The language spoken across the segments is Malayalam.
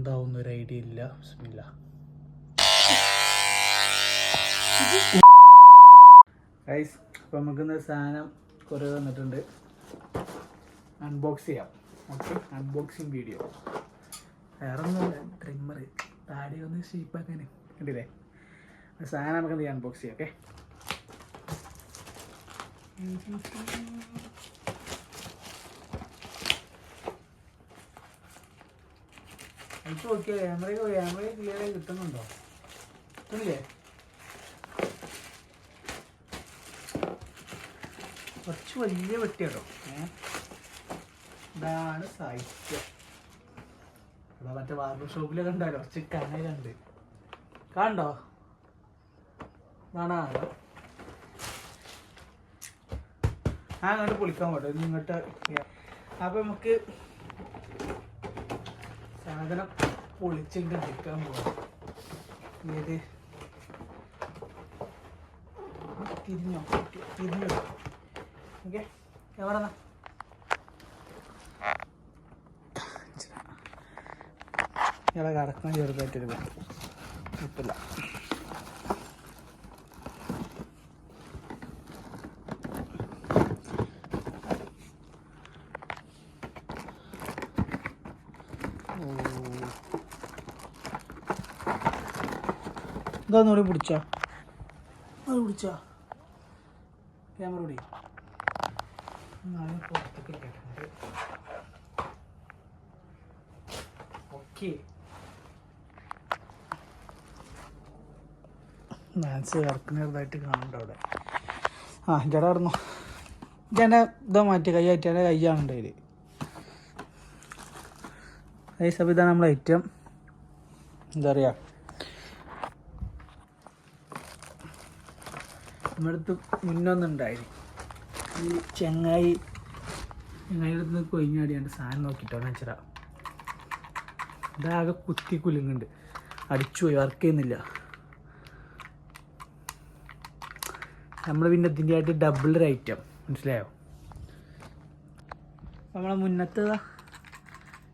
എന്താവുന്ന ഒരു ഐഡിയ ഇല്ല. ബിസ്മില്ലാ. ഗൈസ്, അപ്പോൾ നമുക്കിന്ന് സാധനം കുറേ വന്നിട്ടുണ്ട്. അൺബോക്സ് ചെയ്യാം. Okay, unboxing video. വേറെ ഒന്നുമില്ല, ട്രിമ്മർ താടി ഒന്ന് ഷേപ്പാക്കാൻ കണ്ടില്ലേ. സാധനം നമുക്ക് എന്ത് ചെയ്യാം, അൺബോക്സ് ചെയ്യാം. ഓക്കെ, എനിക്ക് ഓക്കെ. ക്യാമറ ക്ലിയർ ആയി കിട്ടുന്നുണ്ടോ? കിട്ടുന്നില്ലേ? കുറച്ച് വലിയ വെട്ടിയാട്ടോ. ഇതാണ് സാഹിത്യം. ഇവിടെ മറ്റേ ബാർബർ ഷോപ്പിൽ കണ്ടാലോ, കുറച്ച് കനലുണ്ട്. കണ്ടോ? കാണാമല്ലോ. അങ്ങോട്ട് പൊളിക്കാൻ പോട്ടെ, ഇങ്ങോട്ട്. അപ്പം നമുക്ക് സാധനം പൊളിച്ചിട്ട് എടുക്കാൻ പോകാം. ഏത് തിരിഞ്ഞോ? ഓക്കെ, എവിടെ ഇവിടെ കടക്കാൻ ചെറുതായിട്ടൊരു കുഴപ്പമില്ല. ഇതൊന്നുകൂടി പിടിച്ചോ, അത് പിടിച്ചോ. ക്യാമറ കൂടി പുറത്തേക്ക് കേട്ടിട്ടുണ്ട്. ഓക്കെ, ഡാൻസ് കിടക്കുന്നതായിട്ട് കാണണ്ട അവിടെ. ചേട്ടായിരുന്നു ചേട്ടൻ്റെ ഇതാ മാറ്റി കൈ ആറ്റിയാൽ കയ്യാണ് അതിൽ. ഈ സഭ ഇതാണ് നമ്മളെ ഐറ്റം. എന്താ പറയുക, നമ്മുടെ അടുത്ത് മുന്നൊന്നുണ്ടായി. ഈ ചങ്ങായിയുടെ അടുത്ത് കൊയിഞ്ഞാടിയാണ്ട് സാധനം നോക്കിയിട്ടോ വെച്ചാ ഇതാകെ കുത്തി കുലുങ്ങുന്നുണ്ട്. അടിച്ചു പോയി, വർക്ക് ചെയ്യുന്നില്ല. നമ്മൾ പിന്നെ ഇതിൻ്റെ ആയിട്ട് ഡബിൾ ഒരു ഐറ്റം, മനസ്സിലായോ? നമ്മളെ മുന്നത്തേതാ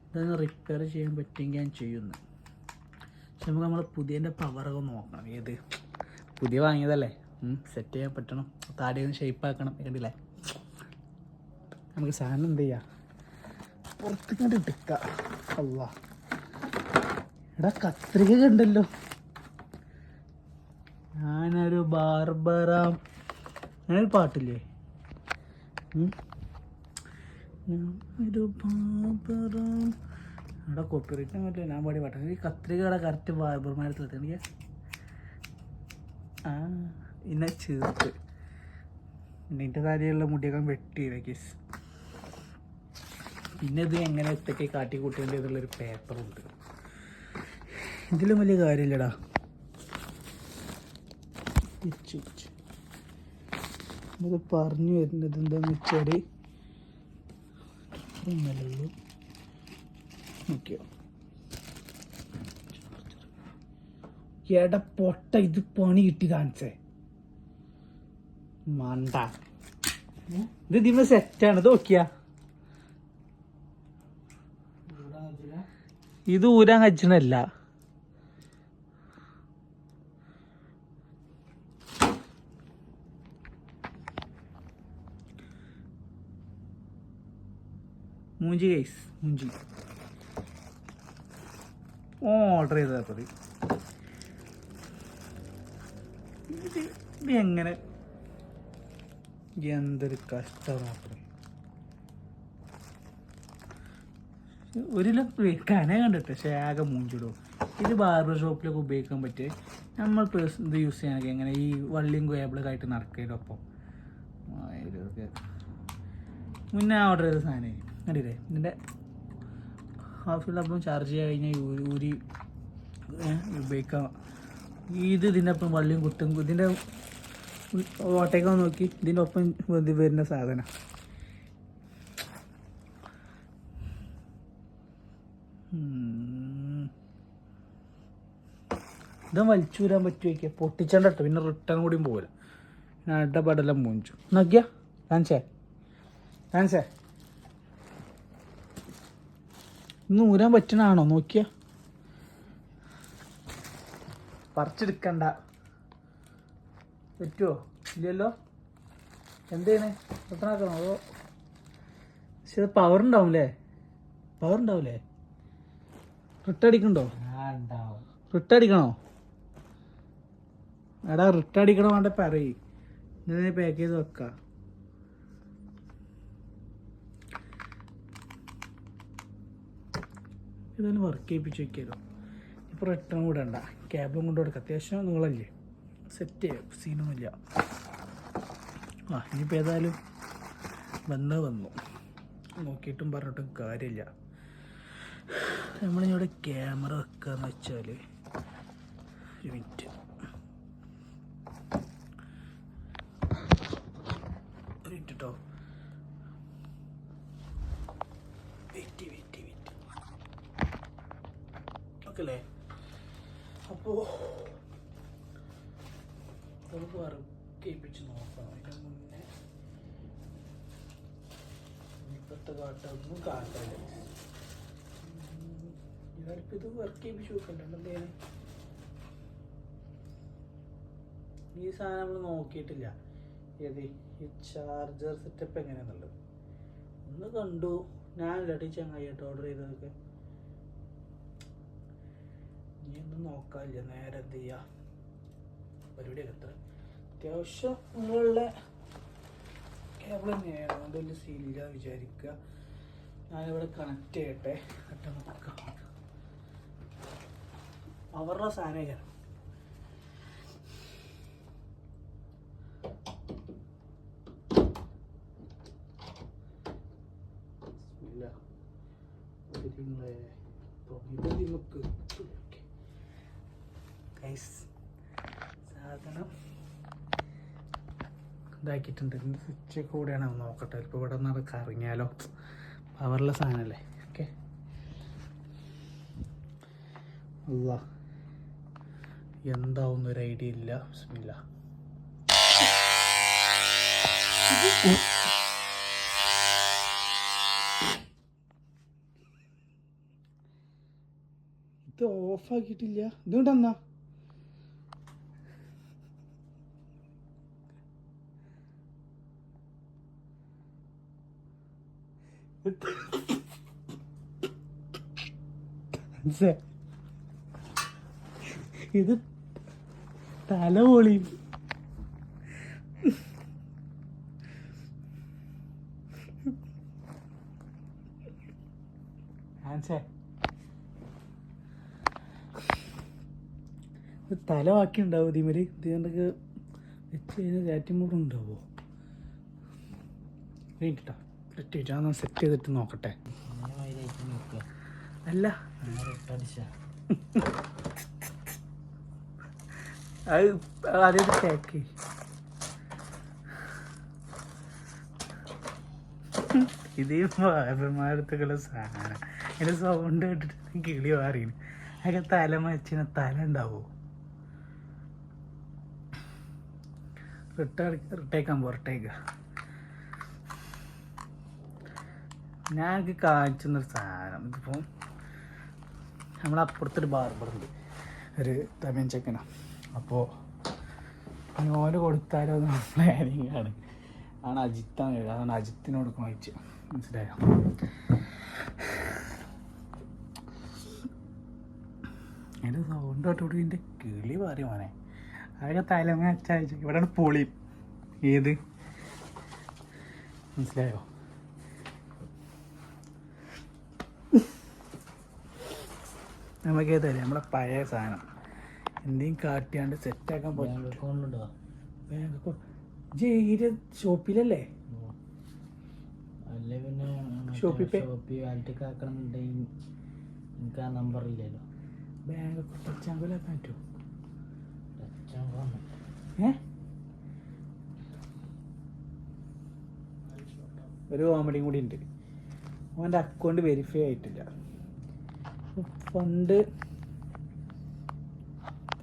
ഇതൊന്ന് റിപ്പയർ ചെയ്യാൻ പറ്റുമെങ്കിൽ ഞാൻ ചെയ്യുന്നു. പക്ഷെ നമുക്ക് നമ്മളെ പുതിയതിൻ്റെ പവറൊക്കെ നോക്കണം. ഏത് പുതിയ വാങ്ങിയതല്ലേ, സെറ്റ് ചെയ്യാൻ പറ്റണം. താടിയൊന്ന് ഷേപ്പാക്കണം. കണ്ടില്ലേ, നമുക്ക് സാധനം എന്ത് ചെയ്യാം, പുറത്തേക്കണ്ട് ഇട്ടിക്കാം. അള്ളാ, എടാ കത്രിക കണ്ടല്ലോ. ഞാനൊരു ബാർബറാം, അങ്ങനൊരു പാട്ടില്ലേ, ഞാനൊരു ബാർബറാം. അവിടെ കോപ്പിറൈറ്റ് പറ്റില്ല, ഞാൻ പാടി പാട്ടാ. ഈ കത്രികയുടെ കറക്റ്റ് ബാർബർമാരത്തിൽ എനിക്ക് പിന്നെ ചേർത്ത് പിന്നെ എൻ്റെ താടിയുള്ള മുടിയൊക്കെ വെട്ടിയില്ല കേസ്. പിന്നെ ഇത് എങ്ങനെ ഇതൊക്കെ കാട്ടി കൂട്ടേണ്ടതുള്ളൊരു പേപ്പറുണ്ട്. ഇതിലും വലിയ കാര്യമില്ലടാ. ഇത് പറഞ്ഞു വരുന്നത് എന്താന്ന് വെച്ചാൽ നോക്കിയോ, എടാ പൊട്ട, ഇത് പണി കിട്ടി കാണിച്ചേ മണ്ട. ഇത് ഇതിന് സെറ്റാണ്. ഇത് നോക്കിയാ, ഇത് ഊരാൻ കച്ചണല്ല. മൂഞ്ചി ഗൈസ്, മൂഞ്ചി. ഓർഡർ ചെയ്താൽ മതി. ഇത് എങ്ങനെ, എന്തൊരു കഷ്ടമാണ്. ഒരു കന കണ്ടിട്ട് പക്ഷേ ആകെ മൂഞ്ചിടും. ഇത് ബാർബർ ഷോപ്പിലൊക്കെ ഉപയോഗിക്കാൻ പറ്റിയ നമ്മൾ ഇത് യൂസ് ചെയ്യാനൊക്കെ എങ്ങനെ ഈ വള്ളിയും കോയബിളൊക്കെ ആയിട്ട് നടക്കുന്നതിനൊപ്പം. മുന്നേ ഓർഡർ ചെയ്ത സാധനം കണ്ടില്ലേ, ഇതിൻ്റെ ആവശ്യമുള്ളപ്പം ചാർജ് ചെയ്യാൻ കഴിഞ്ഞാൽ ഊരി ഉപയോഗിക്കാം. ഇതിൻ്റെ ഒപ്പം വള്ളിയും കുത്തും. ഇതിൻ്റെ ഓട്ടയൊക്കെ നോക്കി, ഇതിൻ്റെ ഒപ്പം വരുന്ന സാധനം. ഇത് വലിച്ചൂരാൻ പറ്റുമോ? പൊട്ടിച്ചണ്ട കേട്ടോ, പിന്നെ റിട്ടേൺ കൂടിയും പോകില്ല. പിന്നെ അടപടെല്ലാം മൂഞ്ചു. നോക്കിയാ കാണിച്ചേ ഇന്ന് ഊരാൻ പറ്റണാണോ നോക്കിയാ. പറിച്ചെടുക്കണ്ട. പറ്റുമോ? ഇല്ലല്ലോ. എന്താണ് റിട്ടേൺ ആക്കണോ? അതോ പക്ഷെ അത് പവർ ഉണ്ടാവില്ലേ? റിട്ടേൺ അടിക്കണ്ടോ? റിട്ടേൺ അടിക്കണോ? എടാ റിട്ടേൺ അടിക്കണോ വേണ്ട പറയ്. ഇങ്ങനെ പാക്ക് ചെയ്ത് വെക്കാം. ഇതൊന്ന് വർക്ക് ചെയ്യിപ്പിച്ച് വെക്കാമല്ലോ. ഇപ്പോൾ റിട്ടേൺ വിടണ്ട, ക്യാബും കൊണ്ട് കൊടുക്കുക. അത്യാവശ്യം നിങ്ങളല്ലേ, സെറ്റ് ചെയ്യാം, സീനൊന്നുമില്ല. ഇനിയിപ്പോൾ ഏതായാലും വന്നു നോക്കിയിട്ടും പറഞ്ഞിട്ടും കാര്യമില്ല. നമ്മളിവിടെ ക്യാമറ വെക്കാന്ന് വെച്ചാൽ ഒരു മിനിറ്റ് കേട്ടോ. വെയിറ്റ് ഓക്കെ അല്ലേ? അപ്പോൾ നമുക്ക് വർക്കേപ്പിച്ച് നോക്കാം. അതിന് മുന്നേ ഇപ്പോഴത്തെ കാട്ടൊന്നും കാട്ടില്ല. ഞാനിപ്പോൾ ഇത് വർക്ക് ചെയ്യിപ്പിച്ച് നോക്കണ്ട. എന്താണ് ഈ സാധനം നമ്മൾ നോക്കിയിട്ടില്ല. ഏത് ഈ ചാർജർ സെറ്റപ്പ് എങ്ങനെയാണെന്നുള്ളത് ഒന്ന് കണ്ടു. ഞാനല്ല ചങ്ങായിട്ട് ഓർഡർ ചെയ്തതൊക്കെ. ഇനി ഒന്നും നോക്കാനില്ല, നേരെ എന്ത് ചെയ്യുക, പരിപാടിയൊക്കെ എത്ര അത്യാവശ്യം നമ്മളുള്ള കേബിൾ തന്നെയാണ്. അതുകൊണ്ട് വലിയ സീലില്ല വിചാരിക്കുക. ഞാനിവിടെ കണക്ട് ചെയ്യട്ടെ. പെട്ടെന്ന് നോക്കാം. അവരുടെ സാധനം സാധനം ഇതാക്കിയിട്ടുണ്ട്. സ്വിച്ച് കൂടെയാണ് നോക്കട്ടെ. ഇപ്പോൾ ഇവിടെ നിന്ന് കറങ്ങിയാലോ. പവറുള്ള സാധനമല്ലേ. ഓക്കെ. അല്ല എന്താവുന്ന ഒരു ഐഡിയ ഇല്ല. ബിസ്മില്ല. ഇത് ഓഫാക്കിയിട്ടില്ല. ഇതുകൊണ്ടെന്നാ ഇത് തല പൊളി. തല ബാക്കി ഉണ്ടാവും ഇതിമേല്. ഇത് കണ്ടൊക്കെ വെച്ച് കഴിഞ്ഞാൽ കാറ്റും കൂടെ ഉണ്ടാവോ? വേണ്ടിട്ടാ ഞാൻ സെറ്റ് ചെയ്തിട്ട് നോക്കട്ടെ. അല്ല അത് ആദ്യം പാക്ക് ഇതേ മാരത്തുള്ള സാധനം. എൻ്റെ സൗണ്ട് കേട്ടിട്ട് കിളി മാറിയാണ്. അതൊക്കെ തല മച്ചിന് തല ഉണ്ടാവോ? റിട്ടേക്കാൻ പുറട്ടേക്ക. ഞാനൊക്കെ കാണിച്ചെന്നൊരു സാധനം. ഇതിപ്പോൾ നമ്മളപ്പുറത്തൊരു ബാർബറുണ്ട്, ഒരു തമിഴ് ചെക്കന. അപ്പോൾ ഓന് കൊടുത്താലോ എന്ന് പ്ലാനിങ് ആണ്. അജിത്താണ്. അതാണ് അജിത്തിന് കൊടുക്കണം വെച്ച്. മനസ്സിലായോ? എൻ്റെ സൗണ്ട് തൊട്ടുകൂടി എൻ്റെ കിളി മാറി മോനെ. അതൊക്കെ തലമ അയച്ചു. ഇവിടെയാണ് പൊളി. ഏത് മനസ്സിലായോ? നമുക്ക് ഏതല്ലേ നമ്മളെ പഴയ സാധനം എന്തെങ്കിലും കാട്ടിയാണ്ട് സെറ്റാക്കാൻ പറ്റുന്നുണ്ടോ? ജയില് ഷോപ്പിലല്ലേ? അല്ലേ പിന്നെ ഷോപ്പിൽ വാലറ്റൊക്കെ ആക്കണമെന്നുണ്ടെങ്കിൽ എനിക്ക് ആ നമ്പർ ഇല്ലല്ലോ. ബാങ്ക് ടച്ചാങ്കുലാക്കാൻ പറ്റുമോ? ഒരു കോമഡിയും കൂടി ഉണ്ട്. അവൻ്റെ അക്കൗണ്ട് വെരിഫൈ ആയിട്ടില്ല. ഫണ്ട്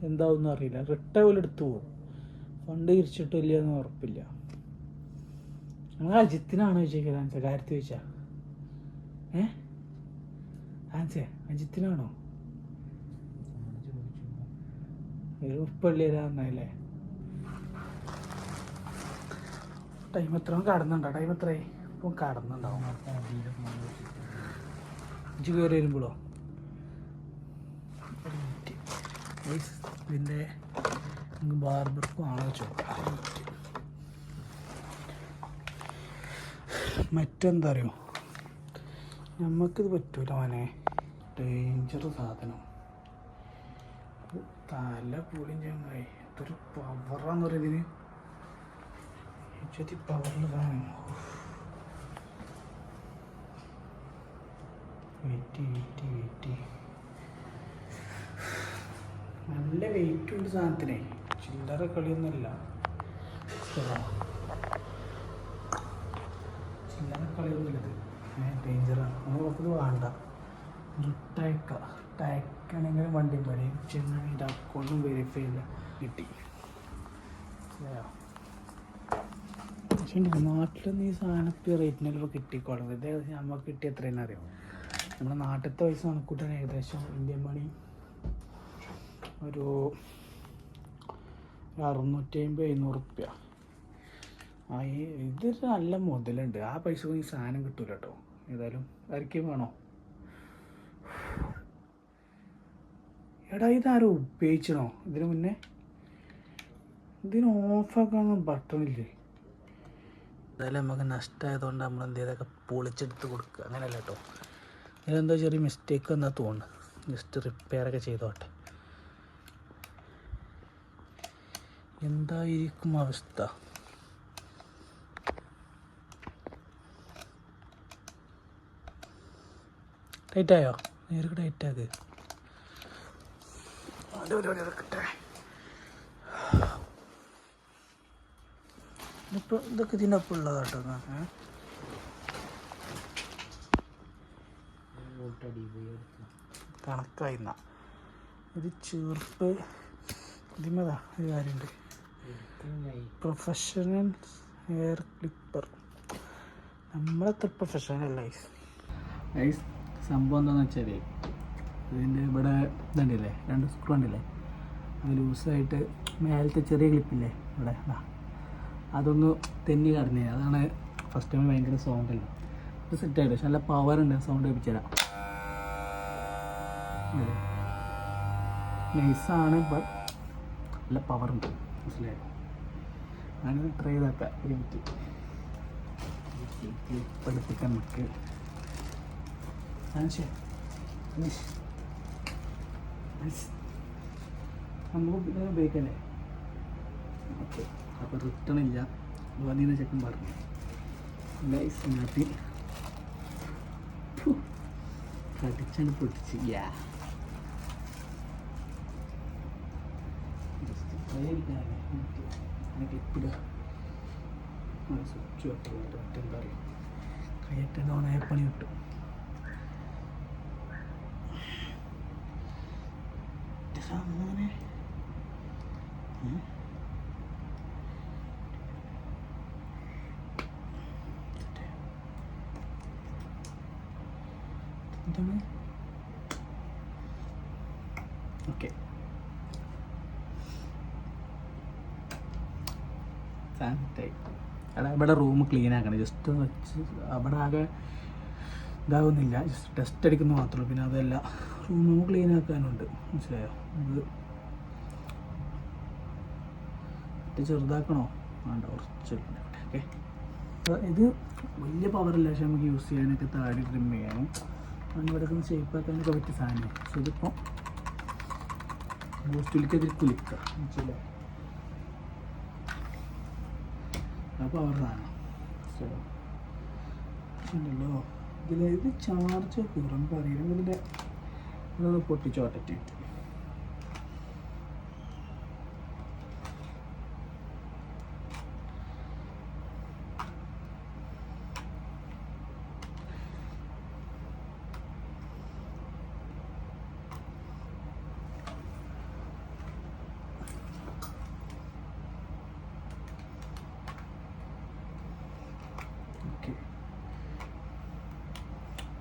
എന്താവുമെന്ന് അറിയില്ല. റിട്ടേൺ പോലെ എടുത്തു പോകും. ഫണ്ട് തിരിച്ചിട്ടില്ല എന്ന് ഉറപ്പില്ല. ഞങ്ങൾ അജിത്തിനാണോ ചോദിച്ചത്? ആൻസർ കാര്യത്തിൽ ചോദിച്ചാ ആൻസേ അജിത്തിനാണോ? ഒരു ഉപ്പള്ളി തരാന്നല്ലേ. ടൈം എത്ര കടന്നുണ്ടോ? ടൈം എത്രയായി? ഇപ്പം കടന്നുണ്ടാവും. ഇഞ്ച് കയറി വരുമ്പോഴോ ഇതിൻ്റെ ബാർബർക്കും ആണോ ചോദിക്കാം. മറ്റെന്താ അറിയോ, നമുക്കിത് പറ്റൂല മോനെ. ഡേഞ്ചർ സാധനം. തല പൊളിയും ചങ്ങായി. ഇതൊരു പവറാന്ന് പറയുന്നതിന്. ചെത്തി പവറിൽ സാധനം. വെയിറ്റ് നല്ല വെയിറ്റ് ഉണ്ട് സാധനത്തിനെ. ചില്ലറ കളിയൊന്നുമല്ല. ചില്ലറ കളിയൊന്നുമില്ലത്. ഡേഞ്ചറാണ്. നമുക്കത് വേണ്ട. ടയക്കാണെങ്കിലും വണ്ടി പറയും ചെന്നൈൻ്റെ അക്കൗണ്ടും വെരിഫൈ ചെയ്യില്ല. കിട്ടി. പക്ഷേ നാട്ടിലൊന്നും ഈ സാധനത്തിൽ റേറ്റിനെല്ലാം കിട്ടിക്കോളും. ഇത് നമുക്ക് കിട്ടി എത്രയെന്ന് അറിയാം. നമ്മുടെ നാട്ടിലത്തെ പൈസ കണക്കൂട്ടാൻ ഏകദേശം ഇന്ത്യൻ മണി ഒരു 650-700 റുപ്യ. ഇതൊരു നല്ല മുതലുണ്ട്. ആ പൈസ ഈ സാധനം കിട്ടൂല കേട്ടോ. ഏതായാലും ആർക്കും വേണോ? എടാ ഇതാരോ ഉപയോഗിച്ചണോ ഇതിന് മുന്നേ? ഇതിന് ഓഫാക്കാൻ ബട്ടണില്ലേ? എന്തായാലും നമുക്ക് നഷ്ടമായതുകൊണ്ട് നമ്മൾ എന്ത് ചെയ്തൊക്കെ പൊളിച്ചെടുത്ത് കൊടുക്കുക. അങ്ങനെയല്ല കേട്ടോ. ഇതിലെന്തോ ചെറിയ മിസ്റ്റേക്ക് എന്നാ തോന്നുന്നു. ജസ്റ്റ് റിപ്പയറൊക്കെ ചെയ്തോട്ടെ. എന്തായിരിക്കും അവസ്ഥ? ടൈറ്റായോ? നേരിട്ട് ടൈറ്റാക്ക്. ഇതിപ്പോൾ ഇതൊക്കെ ഇതിൻ്റെ ഒപ്പം ഉള്ളതാട്ടോ. കണക്കായിന്ന ഒരു ചെറുപ്പ് ഇതിമതാ ഒരു കാര്യമുണ്ട്. Professional hair clipper. നമ്മളത്ര പ്രൊഫഷണൽ ലൈഫ്. സംഭവം എന്താണെന്ന് വെച്ചാൽ ഇതിൻ്റെ ഇവിടെ ഇതുണ്ടല്ലേ, 2 സ്ക്രൂ ഉണ്ടല്ലേ, അത് ലൂസായിട്ട് മേലത്തെ ചെറിയ ക്ലിപ്പില്ലേ ഇവിടെ, അതൊന്ന് തെന്നി കടന്നേ. അതാണ് ഫസ്റ്റ് ടൈം ഭയങ്കര സൗണ്ടല്ല. ഇത് സെറ്റായിട്ട് പക്ഷെ നല്ല പവറുണ്ട്. സൗണ്ട് കേൾപ്പിച്ചുതരാം. നൈസാണ്, ബട്ട് നല്ല പവറുണ്ട്. മനസ്സിലായോ? അങ്ങനെ ട്രൈ ചെയ്താക്കാം. ഒരു മിനിറ്റ് പഠിപ്പിക്കാൻ നമുക്ക് നമുക്ക് പിന്നെ ഉപയോഗിക്കല്ലേ. ഓക്കെ, അപ്പോൾ റിട്ടേൺ ഇല്ല. വന്നീന ചെക്കൻ പറഞ്ഞു നൈസ് നാട്ടി കടിച്ചാണ് പൊട്ടിച്ച്. ക്ലിപ്പിടുക. സ്വിച്ച് വെക്കുന്നത് മറ്റെന്താ പറയുക, കയ്യറ്റ ഓണായ പണി കിട്ടും. അങ്ങനെ എന്താണ്? ഓക്കെ, സാനിറ്റൈ. എടാ ഇവിടെ റൂം ക്ലീൻ ആക്കണം. ജസ്റ്റ് വെച്ച് അവിടെ ആകെ ഇതാവുന്നില്ല. ജസ്റ്റ് ടെസ്റ്റ് അടിക്കുന്നു മാത്രമേ ഉള്ളൂ. പിന്നെ അതല്ല, റൂം ക്ലീൻ ആക്കാനുണ്ട്. മനസ്സിലായോ? ഇത് ചെറുതാക്കണോ? വേണ്ട, കുറച്ച്. ഓക്കെ, ഇത് വലിയ പവറില്ല. പക്ഷെ നമുക്ക് യൂസ് ചെയ്യാനൊക്കെ താടി ട്രിം ചെയ്യാനും ഇവിടെ ഷേപ്പ് ആക്കാനൊക്കെ പറ്റിയ സാധനം. പക്ഷെ ഇതിപ്പോൾ ബൂസ്റ്റിലേക്കതിൽ കുലിക്കുക. മനസ്സിലായോ? ആ പവർ സാധനം ഉണ്ടല്ലോ. ഇത് ചാർജ് കൂറും പറയണം. ഇതിൻ്റെ ഇതൊന്ന് പൊട്ടിച്ചോട്ടിട്ട്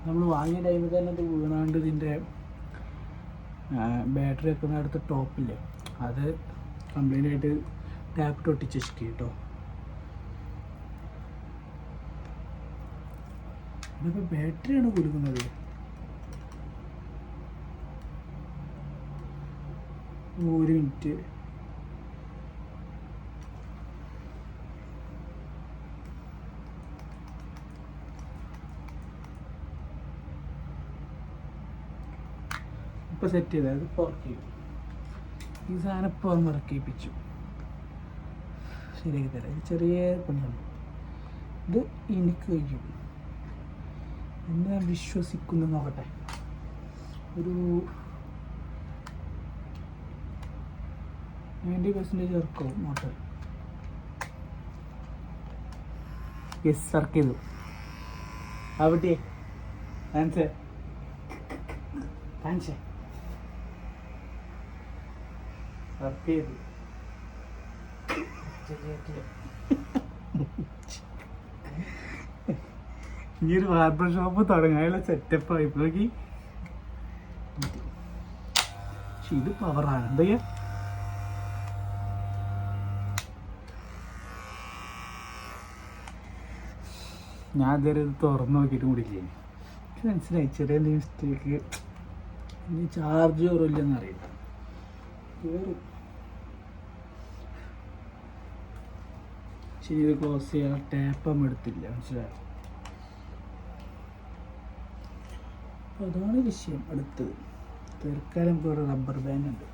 നമ്മൾ വാങ്ങിയ ടൈമിൽ തന്നെ ഇത് വീണാണ്ട് ഇതിൻ്റെ ബാറ്ററി വെക്കുന്ന അടുത്ത് ടോപ്പില്ലേ അത് കംപ്ലൈൻ്റ് ആയിട്ട് ടാപ്പ് ഒട്ടിച്ച് വെച്ചിട്ട് കേട്ടോ. ഇതിപ്പോൾ ബാറ്ററിയാണ് കുലുക്കുന്നത്. ഒരു മിനിറ്റ്. ഇപ്പോൾ സെറ്റ് ചെയ്തത് അത് പുറക്കി ഈ സാധനം ഇപ്പോൾ ഇറക്കിപ്പിച്ചു ശരിയാക്കി തരാം. ഇത് ചെറിയ പണിയാണ്. ഇത് എനിക്ക് കഴിയും എന്ന് ഞാൻ വിശ്വസിക്കുന്നു. നോക്കട്ടെ, ഒരു 90% ഇറക്കും മോട്ടർ. യെസ്, വർക്ക് ചെയ്തു. അവിടെ കാണിച്ചേ കാണിച്ചേ വർക്ക് ചെയ്തു. ഈ ഒരു ബാർബർ ഷോപ്പ് തുടങ്ങാനുള്ള സെറ്റപ്പ് ആയി നോക്കി. പക്ഷെ ഇത് പവറാണ്. എന്താ ചെയ്യാ, ഞാൻ ഇതുവരെ ഇത് തുറന്നു നോക്കിയിട്ട് കൂടിയില്ലേ. എനിക്ക് മനസ്സിലായി ചെറിയ മിസ്റ്റേക്ക്. ഇനി ചാർജ് കുറവില്ലെന്ന് അറിയില്ല. കയറും. ശരി, ഇത് ക്ലോസ് ചെയ്യാൻ ടാപ്പം എടുത്തില്ല. മനസ്സിലായോ? അപ്പോൾ അതാണ് വിഷയം. അടുത്തത് തീർക്കാലം ഇപ്പോൾ ഒരു റബ്ബർ ബാൻഡ് ഉണ്ട്.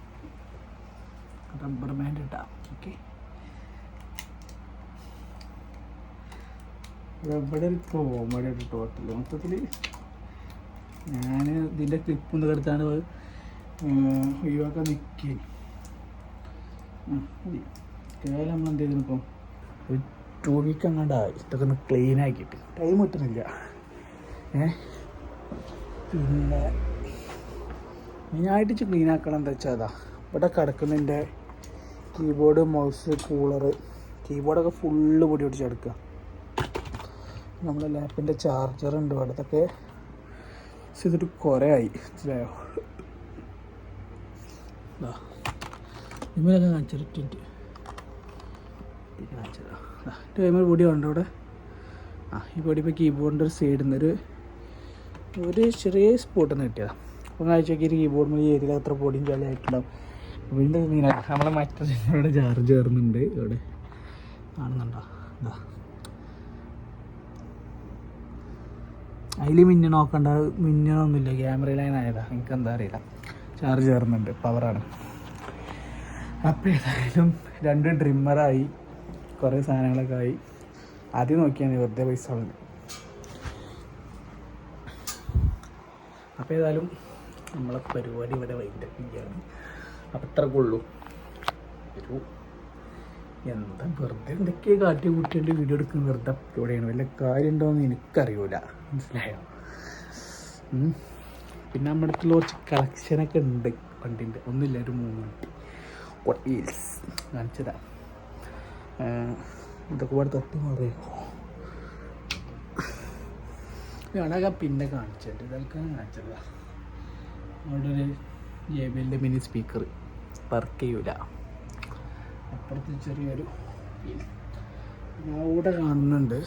റബ്ബർ ബാൻഡ് ഇട്ടാം. ഓക്കെ, ഇവിടെ ഒരു കോമഡി ഒരു ടോട്ടൽ മൊത്തത്തിൽ. ഞാൻ ഇതിൻ്റെ ക്ലിപ്പ് എടുത്താണ് ഒഴിവാക്കാൻ നിൽക്കി. കേവലം നമ്മൾ എന്ത് ചെയ്തിരുന്നു ഇപ്പം ഒരു 2 വീക്ക് അങ്ങാണ്ടായി ഇതൊക്കെ ഒന്ന് ക്ലീൻ ആക്കിയിട്ട്. ടൈം കിട്ടുന്നില്ല. പിന്നെ മെയിനായിട്ട് ക്ലീൻ ആക്കണം എന്താ വെച്ചാൽ അതാ ഇവിടെ കിടക്കുന്നതിൻ്റെ കീബോർഡ്, മൗസ്, കൂളറ്, കീബോർഡൊക്കെ ഫുള്ള് പൊടി പിടിച്ചെടുക്കുക. നമ്മുടെ ലാപ്പിൻ്റെ ചാർജറുണ്ട് ഇവിടെ. അതൊക്കെ ചെയ്തിട്ട് കുറേ ആയി. മനസ്സിലായോ? ഇമ്മലൊക്കെ കാണിച്ചിട്ട് കാണിച്ചതാ. ടൈമർ പൊടി ഉണ്ട് ഇവിടെ. ഈ പൊടി ഇപ്പോൾ കീബോർഡിൻ്റെ ഒരു സൈഡിൽ നിന്ന് ഒരു ചെറിയ സ്പോട്ടിൽ നിന്ന് കിട്ടിയതാണ്. അപ്പോൾ കാഴ്ചയ്ക്ക് കീബോർഡിൽ ഈ ഏരിയയിൽ അത്ര പൊടിയും ചളിയായിട്ടുണ്ടാവും. വീണ്ടും ഇങ്ങനെ നമ്മളെ മറ്റൊരു ചാർജ് കയറുന്നുണ്ട് ഇവിടെ. കാണുന്നുണ്ടോ? ഇതാ അതിൽ മിന്നു നോക്കണ്ട, മിന്നൊന്നുമില്ല. ക്യാമറയിലായതാ, എനിക്ക് എന്താ അറിയില്ല. ചാർജ് കയറുന്നുണ്ട്, പവറാണ്. അപ്പോൾ ഏതായാലും 2 ട്രിമ്മറായി, കുറേ സാധനങ്ങളൊക്കെ ആയി. ആദ്യം നോക്കിയാണ് വെറുതെ പൈസ കളഞ്ഞു. അപ്പോൾ ഏതായാലും നമ്മളെ പരിപാടി ഇവിടെ വൈൻഡപ്പ് ചെയ്യാണ്. അപ്പം അത്രയ്ക്ക് ഉള്ളൂ. ഒരു എന്താ വെറുതെ എന്തൊക്കെയോ കാട്ടി കൂട്ടിയിട്ട് വീഡിയോ എടുക്കുന്ന വെറുതെ അപ്ലോഡ് ചെയ്യണം. വല്ല കാര്യം ഉണ്ടോയെന്ന് എനിക്കറിയൂല. മനസ്സിലായോ? പിന്നെ നമ്മുടെ അടുത്തുള്ള കുറച്ച് കളക്ഷനൊക്കെ ഉണ്ട് വണ്ടിൻ്റെ. ഒന്നുമില്ല, ഒരു 3 വണ്ടി ഹീൽസ് കാണിച്ചതാ. ഇതൊക്കെ പാട് തട്ടി മാറിയോ കാണാൻ പിന്നെ കാണിച്ചിട്ട് ഇതൊക്കെ കാണിച്ചതാ. അവിടെ ഒരു JBL മിനി സ്പീക്കർ വർക്ക് ചെയ്യൂല. അപ്പുറത്ത് ചെറിയൊരു ഇവിടെ കാണുന്നുണ്ട്.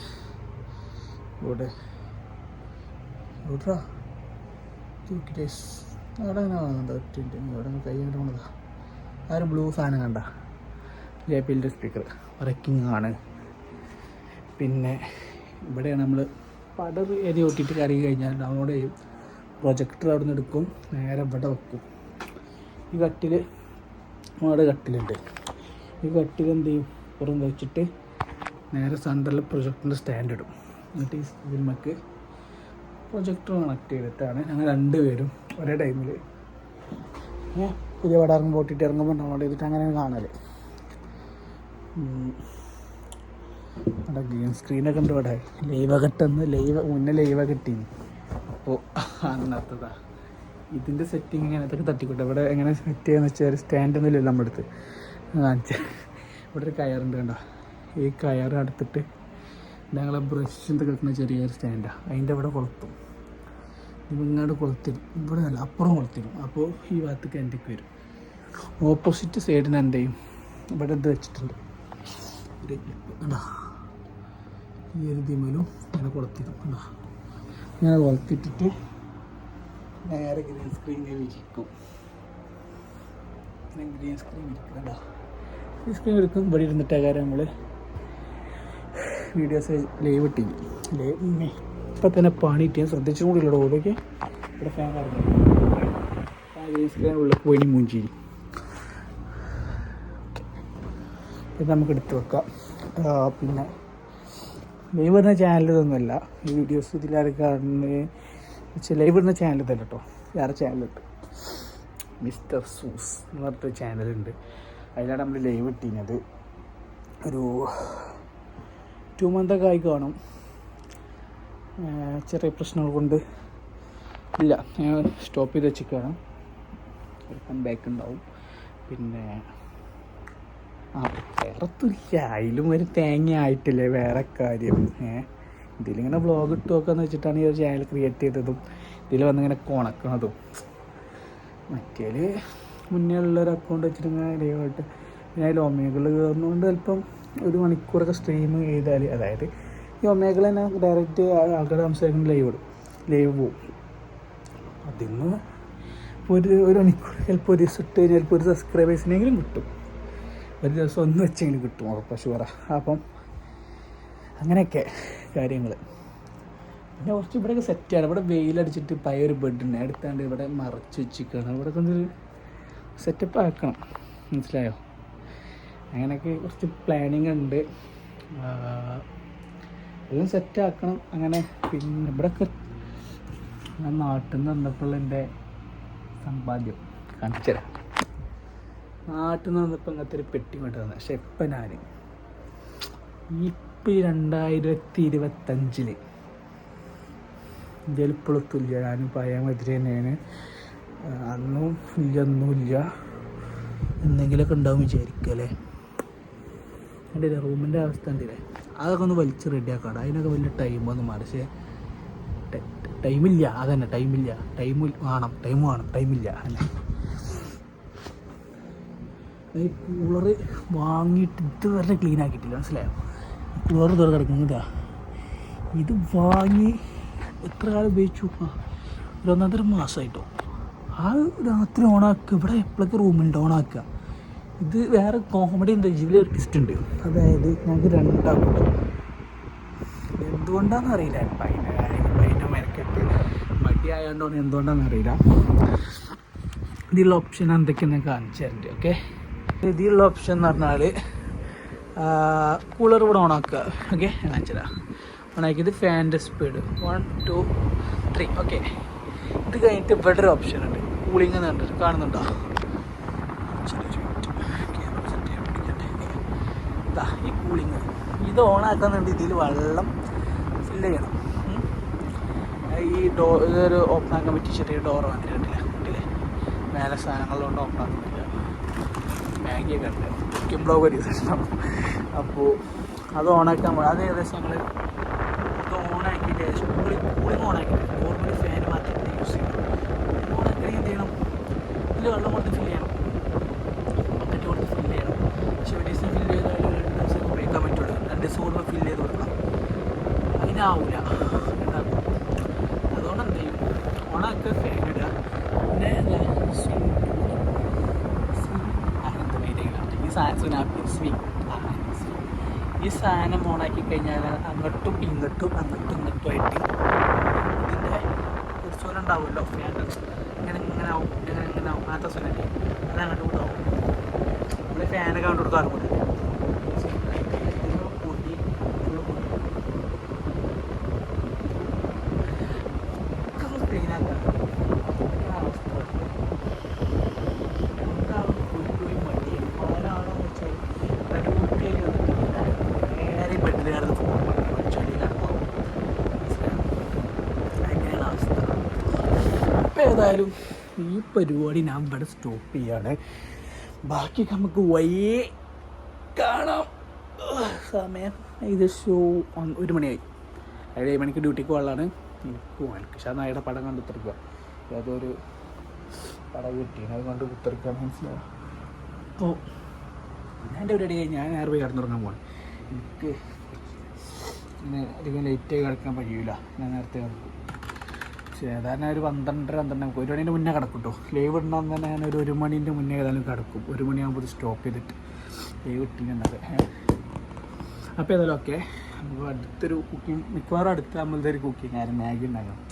ഇവിടെ ഇവിടെ അവിടെ അങ്ങനെ കാണുന്നുണ്ട്. ഒറ്റ ഇവിടെ കൈ കണ്ട് പോണതാ. ആ ഒരു ബ്ലൂ സാധനം കണ്ട JBL സ്പീക്കർ വർക്കിംഗ് ആണ്. പിന്നെ ഇവിടെയാണ് നമ്മൾ പടർ ഏരി ഓട്ടിയിട്ട് കറി കഴിഞ്ഞാൽ ഡൗൺലോഡ് ചെയ്യും. പ്രൊജക്ടർ അവിടെ നിന്ന് എടുക്കും, നേരെ ഇവിടെ വെക്കും. ഈ കട്ടിൽ അവിടെ കട്ടിലുണ്ട്. ഈ കട്ടിൽ എന്ത് ചെയ്യും, പുറം വെച്ചിട്ട് നേരെ സെൻറ്ററിൽ പ്രൊജക്ടറിൻ്റെ സ്റ്റാൻഡ് ഇടും. എന്നിട്ട് ഈ ഇതിന്മേക്ക് പ്രൊജക്ടർ കണക്ട് ചെയ്തിട്ടാണ് ഞങ്ങൾ 2 പേരും ഒരേ ടൈമിൽ പുതിയ പടം ഇറങ്ങുമ്പോൾ ഓട്ടിട്ട് ഇറങ്ങുമ്പോൾ ഡൗൺലോഡ് ചെയ്തിട്ട് അങ്ങനെ കാണാൽ. അവിടെ ഗ്രീൻ സ്ക്രീനൊക്കെ ഉണ്ട്. ഇവിടെ മുന്നേ ലൈവ് കിട്ടീനി. അപ്പോൾ അന്നത്തതാ ഇതിൻ്റെ സെറ്റിങ് ഇങ്ങനെ അതൊക്കെ തട്ടിക്കോട്ടെ. ഇവിടെ എങ്ങനെ സെറ്റ് ചെയ്യാന്ന് വെച്ചാൽ സ്റ്റാൻഡൊന്നും ഇല്ലല്ലോ നമ്മുടെ അടുത്ത്. കാണിച്ച ഇവിടെ ഒരു കയറുണ്ട് കണ്ടോ. ഈ കയർ എടുത്തിട്ട് ഞങ്ങളെ ബ്രഷിൻ്റെ കിട്ടുന്ന ചെറിയൊരു സ്റ്റാൻഡാണ്. അതിൻ്റെ ഇവിടെ കൊളുത്തും. ഇങ്ങോട്ട് കൊളുത്തിടും, ഇവിടെ അല്ല അപ്പുറം കൊളുത്തിടും. അപ്പോൾ ഈ ഭാഗത്തേക്ക് എൻ്റെക്ക് വരും. ഓപ്പോസിറ്റ് സൈഡിന് എന്ത് ചെയ്യും, ഇവിടെ ഇത് വെച്ചിട്ടുണ്ട് ഒരു ക്ലിപ്പ് കണ്ടാ, ഈ ഒരു ദിമലും ഇങ്ങനെ കൊളുത്തിടും കണ്ടാ. ഇങ്ങനെ കൊളുത്തിട്ടിട്ട് നേരെ ഗ്രീൻ സ്ക്രീൻ വിരിക്കും. ഗ്രീൻ സ്ക്രീൻ വിരിക്കും കണ്ടാ. ഈ സ്ക്രീൻ എടുക്കും. ഇവിടെ ഇരുന്നിട്ടേ കാര്യം നമ്മൾ വീഡിയോസ് ലൈവ് ഇട്ടില്ല. ലൈവ് ഇപ്പം തന്നെ പണി ഇട്ട് ശ്രദ്ധിച്ചും കൂടി ഉള്ളൂ. ഓരോക്കെ ഇവിടെ ഫാൻ കറങ്ങി ഗ്രീൻ സ്ക്രീൻ ഉള്ളിൽ പോയി മൂഞ്ചിരി. ഇത് നമുക്ക് എടുത്ത് വെക്കാം. പിന്നെ ലൈവ് വരുന്ന ചാനൽ ഇതൊന്നുമല്ല. ഈ വീഡിയോസ് ഇതിലാരൊക്കെ കാണുന്നത് ലൈവ് വരുന്ന ചാനൽ ഇതല്ല കേട്ടോ, വേറെ ചാനലുണ്ട്. മിസ്റ്റർ സൂസ് എന്ന് പറഞ്ഞിട്ടൊരു ചാനലുണ്ട്. അതിലാണ് നമ്മൾ ലൈവ് ഇട്ടിരുന്നത്. ഒരു 2 മന്തൊക്കെ ആയി കാണും. ചെറിയ പ്രശ്നങ്ങൾ കൊണ്ട് ഇല്ല, ഞാൻ സ്റ്റോപ്പ് ചെയ്ത് വെച്ചിരിക്കുകയാണ്. ഒരു ബാക്ക് ഉണ്ടാവും. പിന്നെ വേറെത്തില്ല, അതിലും ഒരു തേങ്ങ ആയിട്ടില്ലേ വേറെ കാര്യം. ഇതിലിങ്ങനെ വ്ളോഗ് ഇട്ട് നോക്കാന്ന് വെച്ചിട്ടാണ് ഈ ഒരു ചാനൽ ക്രിയേറ്റ് ചെയ്തതും ഇതിൽ വന്നിങ്ങനെ കൊണക്കണതും. മറ്റേൽ മുന്നേ ഉള്ളൊരു അക്കൗണ്ട് വെച്ചിട്ട് ഇങ്ങനെ ലൈവായിട്ട് പിന്നെ അതിൽ ഒമേകൾ കയറുന്നതുകൊണ്ട് ചിലപ്പം 1 മണിക്കൂറൊക്കെ സ്ട്രീം ചെയ്താൽ, അതായത് ഈ ഒമേകൾ തന്നെ ഡയറക്റ്റ് ആൾക്കാരുടെ സംസാരിക്കുന്ന ലൈവ് പോവും. അതിന്ന് ഒരു മണിക്കൂർ ചിലപ്പോൾ ഒരു ദിവസം ഇട്ട് കഴിഞ്ഞാൽ ചിലപ്പോൾ ഒരു സബ്സ്ക്രൈബേഴ്സിനെങ്കിലും കിട്ടും. ഒരു ദിവസം ഒന്ന് വെച്ചെങ്കിലും കിട്ടും, ഉറപ്പാ ഷുവറാ. അപ്പം അങ്ങനെയൊക്കെ കാര്യങ്ങൾ. പിന്നെ കുറച്ച് ഇവിടെയൊക്കെ സെറ്റാണ്. ഇവിടെ വെയിലടിച്ചിട്ട് പഴയൊരു ബെഡുണ്ട് എടുത്താണ്ട് ഇവിടെ മറച്ച് വെച്ചിരിക്കുകയാണ്. ഇവിടെ കൊണ്ടൊരു സെറ്റപ്പ് ആക്കണം, മനസ്സിലായോ? അങ്ങനെയൊക്കെ കുറച്ച് പ്ലാനിങ് ഉണ്ട്. എല്ലാം സെറ്റാക്കണം അങ്ങനെ. പിന്നെ ഇവിടെയൊക്കെ ഞാൻ നാട്ടിൽ നിന്ന് വന്നപ്പോൾ എൻ്റെ സമ്പാദ്യം കാണിച്ചു തരാം. നാട്ടിൽ നിന്ന് വന്നപ്പോൾ അങ്ങനത്തെ ഒരു പെട്ടി കൊണ്ട് തന്നെ. പക്ഷെ ഇപ്പം ഞാൻ ഇപ്പം 2025 ജലപ്പുളത്തില്ല, ഞാനും പഴയ മതിരി തന്നെയാണ്. അന്നും ഇല്ല ഒന്നുമില്ല, എന്തെങ്കിലുമൊക്കെ ഉണ്ടാവും വിചാരിക്കല്ലേ. കണ്ടില്ലേ റൂമിൻ്റെ അവസ്ഥ കണ്ടില്ലേ? അതൊക്കെ ഒന്ന് വലിച്ച് റെഡിയാക്കാം. അതിനൊക്കെ വലിയ ടൈമൊന്നും മാറി. പക്ഷേ ടൈമില്ല, അതന്നെ ടൈമില്ല. ടൈമില്ല അല്ലേ. ഈ കൂളറ് വാങ്ങിയിട്ട് ഇതുവരെ ക്ലീൻ ആക്കിയിട്ടില്ല, മനസ്സിലായോ? കൂളർ ഇതുവരെ കിടക്കുന്നതാ. ഇത് വാങ്ങി എത്ര കാലം ഉപയോഗിച്ചു? 1.5 മാസമായിട്ടോ. ആ രാത്രി ഓണാക്കുക, ഇവിടെ എപ്പോഴൊക്കെ റൂമുണ്ട് ഓണാക്കുക. ഇത് വേറെ കോമഡി ഉണ്ട്, ഇതിലൊരു ട്വിസ്റ്റ് ഉണ്ട്. അതായത് ഞങ്ങൾക്ക് 2 ആക്കും. എന്തുകൊണ്ടാണെന്ന് അറിയില്ല, അതിൻ്റെ മെനക്കെട്ട് മടിയായതുകൊണ്ടോ എന്തുകൊണ്ടാണെന്ന് അറിയില്ല. ഇതിലുള്ള ഓപ്ഷൻ എന്തൊക്കെയാണ് ഞാൻ കാണിച്ചു തരുന്നുണ്ട്. ഓക്കെ, ഇതിലുള്ള ഓപ്ഷൻ എന്ന് പറഞ്ഞാൽ കൂളർ ഇവിടെ ഓണാക്കുക. ഓക്കെ, ഞാൻ കാണിച്ചു തരാം. ഓണാക്കിയത് ഫാൻ്റെ സ്പീഡ് 1 2 3. ഓക്കെ, ഇത് കഴിഞ്ഞിട്ട് ഇവിടെ ഒരു ഓപ്ഷൻ ഉണ്ട്, കൂളിംഗ് എന്ന് കണ്ടിട്ട് കാണുന്നുണ്ടോ? ഇതാ ഈ കൂളിംഗ്, ഇത് ഓണാക്കുന്നുണ്ട്. ഇതിൽ വെള്ളം ഫില്ല് ചെയ്യണം. ഈ ഇതൊരു ഓപ്പൺ ആക്കാൻ പറ്റിയ ചെറിയ ഡോർ വന്നിട്ടില്ല, കണ്ടില്ലേ? മേലെ സാധനങ്ങളുകൊണ്ട് ഓപ്പൺ ആക്കുന്നില്ല. മാഗിയൊക്കെ ഉണ്ട്, ചിക്കൻ ബ്ലോഗ് ഒരു ദിവസം. അപ്പോൾ അത് ഓണാക്കാൻ പോകും. അത് ഏകദേശം ഞങ്ങൾ ഇത് ഓണാക്കിയിട്ട് ഏകദേശം കൂളിംഗ് ഓണാക്കിയിട്ട് നോർമലി ഫാൻ മാത്രമേ യൂസ് ചെയ്യണം. ഓണാക്കി എന്ത് ചെയ്യണം? ഇതിൽ വെള്ളം കൊടുത്ത് ഫില്ല് ചെയ്യണം, ബക്കറ്റ് കൊടുത്ത് ഫില്ല് ചെയ്യണം. പക്ഷെ ഒരു ദിവസം ഫില്ല് ചെയ്താൽ 2 ദിവസം ഉപയോഗിക്കാൻ പറ്റുള്ളൂ. 2 ദിവസം കൂടുമ്പോൾ ഫില്ല് ചെയ്ത് കൊടുക്കണം. അതിനാവില്ല, ഉണ്ടാക്കും. അതുകൊണ്ട് എന്ത് ചെയ്യും? ഓണാക്കുക, ഫാൻ ഇടുക. പിന്നെ ഈ സാധനം ഓണാക്കി കഴിഞ്ഞാൽ അങ്ങോട്ടും ഇങ്ങോട്ടും ആയിട്ട് ഇതിൻ്റെ ഒരു സ്വരം ഉണ്ടാവുമല്ലോ, ഫാൻ ഇങ്ങനെ ആവും അങ്ങനത്തെ സ്വരല്ലേ, അത് അങ്ങോട്ട് കൂട്ടാവും. നമ്മൾ ഫാനൊക്കെ അങ്ങോട്ട് കൊടുക്കാറുണ്ട്. പൊടി ക്ലീനാക്കുക. ഏതായാലും ഈ പരിപാടി ഞാൻ ഇവിടെ സ്റ്റോപ്പ് ചെയ്യാണ്. ബാക്കി നമുക്ക് വയ്യേ കാണാം. സമയം ഏകദേശം 1 മണിയായി. 7 മണിക്ക് ഡ്യൂട്ടിക്ക് പോകാനുള്ളതാണ്. എനിക്ക് പക്ഷെ ആ നായുടെ പടം കണ്ട് കുത്തിരിക്കുക ഏതൊരു പടം കിട്ടി അത് കണ്ട് കുത്തിരിക്കുക മനസ്സിലാവും. അപ്പോൾ ഞാൻ എൻ്റെ പരിപാടി കഴിഞ്ഞ് ഞാൻ നേരെ പോയി കിടന്നുറങ്ങാൻ പോകണം. എനിക്ക് ഇങ്ങനെ അധികം ലേറ്റായി കിടക്കാൻ കഴിയില്ല. ഞാൻ നേരത്തെ കിടക്കും. സാധാരണ ഒരു 12:30 1 മണീൻ്റെ മുന്നേ കിടക്കും കേട്ടോ. ലൈവ് ഉണ്ടാകുന്ന തന്നെ ഞാൻ ഒരു 1 മണീൻ്റെ മുന്നേ ഏതായാലും കിടക്കും. 1 മണിയാകുമ്പോൾ സ്റ്റോപ്പ് ചെയ്തിട്ട് ലൈവ് ഇട്ടിട്ടുണ്ടത്. അപ്പോൾ ഏതായാലും ഓക്കെ, നമുക്ക് അടുത്തൊരു കുക്കിംഗ് മിക്കവാറും അടുത്ത് നമ്മളൊരു കുക്കിംഗ് ആയിരുന്നു മാഗി ഉണ്ടാക്കണം.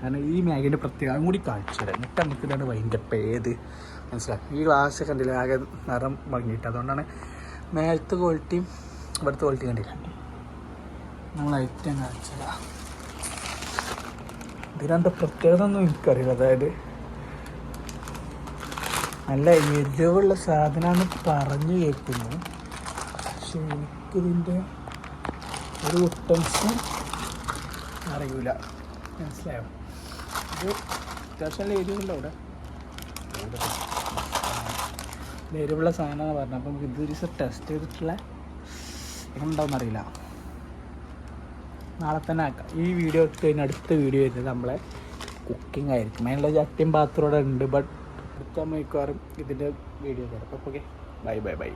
കാരണം ഈ മാഗീൻ്റെ പ്രത്യേകം കൂടി കാണിച്ചു തരാം. എന്നിട്ട് നമുക്ക് ഇതാണ് വൈൻഡപ്പ് ഏത് മനസ്സിലാക്കി. ഈ ഗ്ലാസ് കണ്ടില്ല ആകെ നിറം ഭംഗിയിട്ട്, അതുകൊണ്ടാണ് മേലത്തെ ക്വാളിറ്റിയും ഇവിടുത്തെ ക്വാളിറ്റി കണ്ടില്ല. നമ്മൾ ഐറ്റം കാണിച്ചതാ. ഇതിൻ്റെ പ്രത്യേകത ഒന്നും എനിക്കറിയില്ല. അതായത് നല്ല എരിവുള്ള സാധനമാണ് പറഞ്ഞു കേൾക്കുന്നു, പക്ഷെ എനിക്കിതിൻ്റെ ഒരു ഒട്ടൻസും അറിയില്ല. മനസ്സിലായോ? ഇത് അത്യാവശ്യം നല്ല എരിവുള്ള അവിടെ എരിവുള്ള സാധനമാണ് പറഞ്ഞത്. അപ്പം ഇത് ഒരു ദിവസം ടെസ്റ്റ് ചെയ്തിട്ടുള്ള എങ്ങനെയുണ്ടാവും അറിയില്ല. നാളെ തന്നെ ആക്കാം. ഈ വീഡിയോ ഇട്ട് കഴിഞ്ഞാൽ അടുത്ത വീഡിയോ വരുന്നത് നമ്മളെ കുക്കിംഗ് ആയിരിക്കും. അതിനുള്ള ചട്ടിയും പാത്രം ഇവിടെ ഉണ്ട്. ബട്ട് അടുത്ത മിക്കവാറും ഇതിൻ്റെ വീഡിയോ തരാം. അപ്പോൾ ഓക്കെ, ബൈ ബൈ ബൈ.